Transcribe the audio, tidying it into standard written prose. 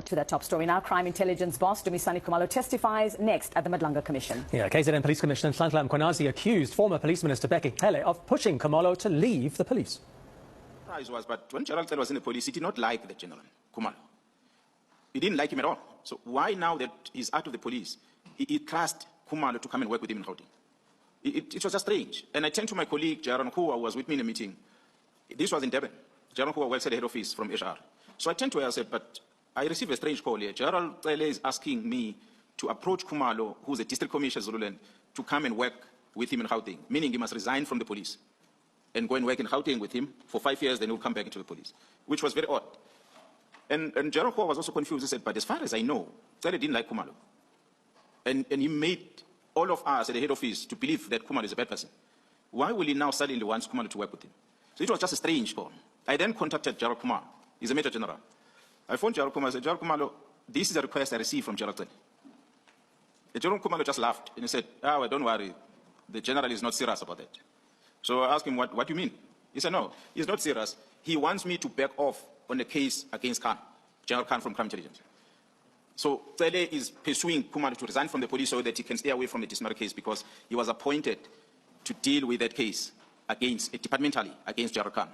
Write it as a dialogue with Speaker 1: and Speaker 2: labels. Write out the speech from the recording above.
Speaker 1: To that top story now, crime intelligence boss Dumisani Khumalo testifies next at the Madlanga Commission.
Speaker 2: Yeah, KZN Police Commissioner Mkhwanazi accused former Police Minister Bheki Cele of pushing Khumalo to leave the police.
Speaker 3: But when General Cele was in the police, he did not like the General Khumalo. He didn't like him at all. So why now that he's out of the police, he trusted Khumalo to come and work with him in Gauteng? It was just strange. And I turned to my colleague, Jaron, who was with me in a meeting. This was in Durban. Jaron, who was the head office from HR. So I turned to her and said, but I received a strange call here. General Cele is asking me to approach Khumalo, who's a district commissioner in Zululand, to come and work with him in Gauteng, meaning he must resign from the police and go and work in Gauteng with him for 5 years, then he'll come back into the police, which was very odd. And General was also confused. He said, but as far as I know, Cele didn't like Khumalo. And he made all of us at the head office to believe that Khumalo is a bad person. Why will he now suddenly want Khumalo to work with him? So it was just a strange call. I then contacted General Khumalo. He's a Major General. I phoned General Khumalo and said, General Khumalo, this is a request I received from General Cele. General Khumalo just laughed and he said, well, don't worry. The General is not serious about that. So I asked him, what do you mean? He said, no, he's not serious. He wants me to back off on the case against Khan, General Khan from Crime Intelligence. So Cele is pursuing Khumalo to resign from the police so that he can stay away from the dismissal case because he was appointed to deal with that case departmentally against General Khan.